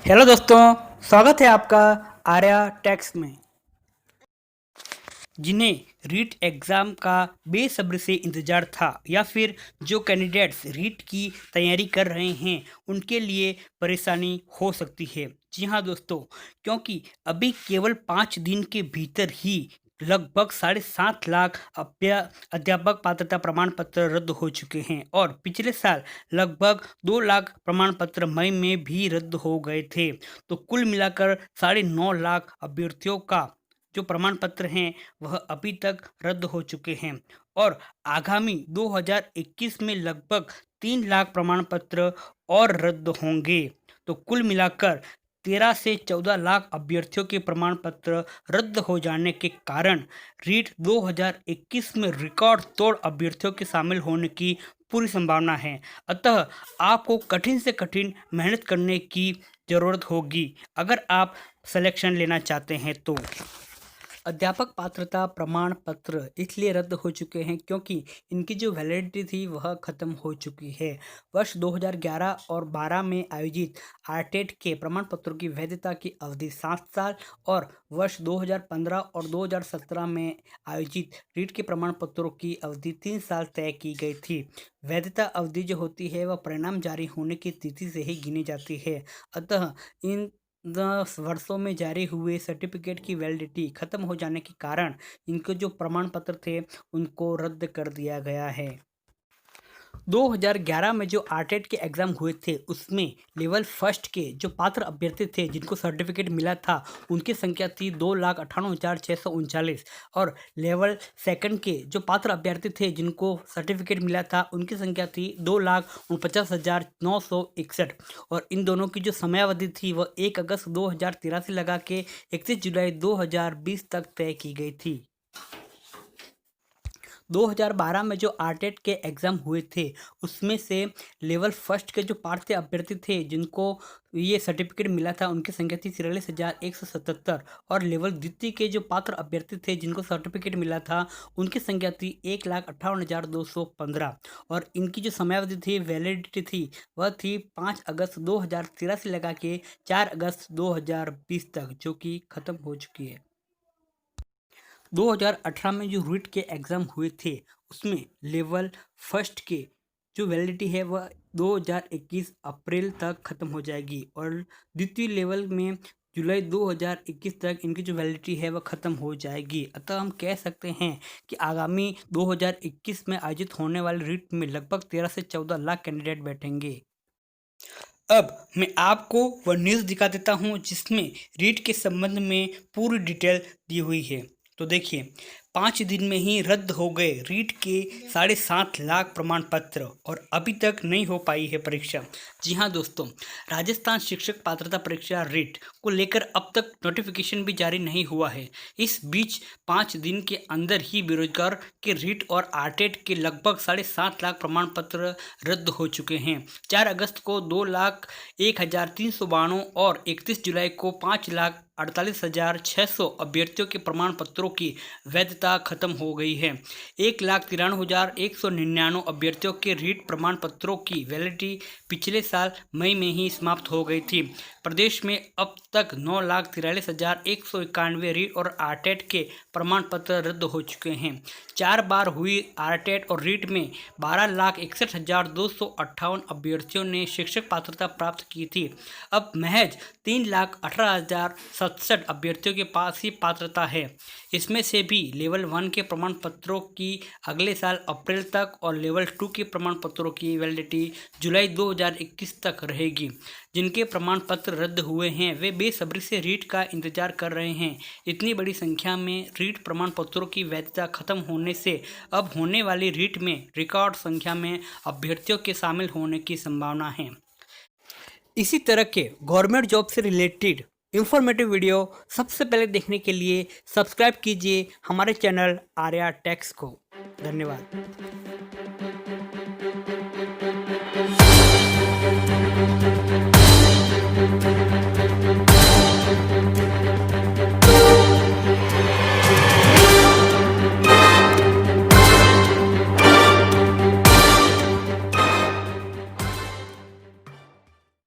Hello दोस्तों, स्वागत है आपका आर्या टैक्स में। जिन्हें रीट एग्ज़ाम का बेसब्री से इंतज़ार था या फिर जो कैंडिडेट्स रीट की तैयारी कर रहे हैं उनके लिए परेशानी हो सकती है। जी हाँ दोस्तों, क्योंकि अभी केवल 5 दिन के भीतर ही लगभग 7.5 लाख अध्यापक पात्रता प्रमाण पत्र रद्द हो चुके हैं और पिछले साल लगभग 2 लाख प्रमाण पत्र मई में भी रद्द हो गए थे। तो कुल मिलाकर 9.5 लाख अभ्यर्थियों का जो प्रमाण पत्र हैं वह अभी तक रद्द हो चुके हैं और आगामी 2021 में लगभग 3 लाख प्रमाण पत्र और रद्द होंगे। तो कुल मिलाकर 13 से 14 लाख अभ्यर्थियों के प्रमाण पत्र रद्द हो जाने के कारण रीट 2021 में रिकॉर्ड तोड़ अभ्यर्थियों के शामिल होने की पूरी संभावना है। अतः आपको कठिन से कठिन मेहनत करने की ज़रूरत होगी अगर आप सिलेक्शन लेना चाहते हैं तो। अध्यापक पात्रता प्रमाण पत्र इसलिए रद्द हो चुके हैं क्योंकि इनकी जो वैलिडिटी थी वह ख़त्म हो चुकी है। वर्ष 2011 और 12 में आयोजित आरटेट के प्रमाण पत्रों की वैधता की अवधि 7 साल और वर्ष 2015 और 2017 में आयोजित रीट के प्रमाण पत्रों की अवधि 3 साल तय की गई थी। वैधता अवधि जो होती है वह परिणाम जारी होने की तिथि से ही गिनी जाती है। अतः इन 10 वर्षों में जारी हुए सर्टिफिकेट की वैलिडिटी खत्म हो जाने के कारण इनके जो प्रमाण पत्र थे उनको रद्द कर दिया गया है। 2011 में जो आरटेट के एग्ज़ाम हुए थे उसमें लेवल फर्स्ट के जो पात्र अभ्यर्थी थे जिनको सर्टिफिकेट मिला था उनकी संख्या थी 2,98,639 और लेवल सेकंड के जो पात्र अभ्यर्थी थे जिनको सर्टिफिकेट मिला था उनकी संख्या थी 2,49,961 और इन दोनों की जो समयावधि थी वह 1 अगस्त 2013 से लगा के 31 जुलाई 2020 तक तय की गई थी। 2012 में जो आरटेट के एग्ज़ाम हुए थे उसमें से लेवल फर्स्ट के जो पात्र अभ्यर्थी थे जिनको ये सर्टिफिकेट मिला था उनकी संख्या थी 43,177 और लेवल द्वितीय के जो पात्र अभ्यर्थी थे जिनको सर्टिफिकेट मिला था उनकी संख्या थी 1,58,215 और इनकी जो समयावधि थी वैलिडिटी थी वह थी 5 अगस्त 2013 से लगा के 4 अगस्त 2020 तक, जो कि ख़त्म हो चुकी है। 2018 में जो रीट के एग्ज़ाम हुए थे उसमें लेवल फर्स्ट के जो वैलिडिटी है वह 2021 अप्रैल तक ख़त्म हो जाएगी और द्वितीय लेवल में जुलाई 2021 तक इनकी जो वैलिडिटी है वह ख़त्म हो जाएगी। अतः हम कह सकते हैं कि आगामी 2021 में आयोजित होने वाले रीट में लगभग 13 से 14 लाख कैंडिडेट बैठेंगे। अब मैं आपको वह न्यूज़ दिखा देता हूँ जिसमें रीट के संबंध में पूरी डिटेल दी हुई है। तो देखिए, 5 दिन में ही रद्द हो गए रीट के 7.5 लाख प्रमाण पत्र और अभी तक नहीं हो पाई है परीक्षा। जी हाँ दोस्तों, राजस्थान शिक्षक पात्रता परीक्षा रीट को लेकर अब तक नोटिफिकेशन भी जारी नहीं हुआ है। इस बीच 5 दिन के अंदर ही बेरोजगार के रीट और आरटेट के लगभग 7.5 लाख प्रमाण पत्र रद्द हो चुके हैं। 4 अगस्त को 2,01,392 और 31 जुलाई को 5,48,600 अभ्यर्थियों के प्रमाण पत्रों की वैधता खत्म हो गई है। 1,93,199 अभ्यर्थियों के रीट प्रमाण पत्रों की वैलिडिटी पिछले साल मई में ही समाप्त हो गई थी। प्रदेश में अब तक 9,43,191 रीट और आरटेट के प्रमाण पत्र रद्द हो चुके हैं। 4 बार हुई आरटेट और रीट में 12,61,258 अभ्यर्थियों ने शिक्षक पात्रता प्राप्त की थी। अब महज 3,18,067 अभ्यर्थियों के पास ही पात्रता है। इसमें से भी लेवल 1 के प्रमाण पत्रों की अगले साल अप्रैल तक और लेवल 2 के प्रमाण पत्रों की वैलिडिटी जुलाई 2021 तक रहेगी। जिनके प्रमाण पत्र रद्द हुए हैं वे बेसब्री से रीट का इंतजार कर रहे हैं। इतनी बड़ी संख्या में रीट प्रमाण पत्रों की वैधता खत्म होने से अब होने वाली रीट में रिकॉर्ड संख्या में अभ्यर्थियों के शामिल होने की संभावना है। इसी तरह के गवर्नमेंट जॉब से रिलेटेड इंफॉर्मेटिव वीडियो सबसे पहले देखने के लिए सब्सक्राइब कीजिए हमारे चैनल आर्या टैक्स को। धन्यवाद।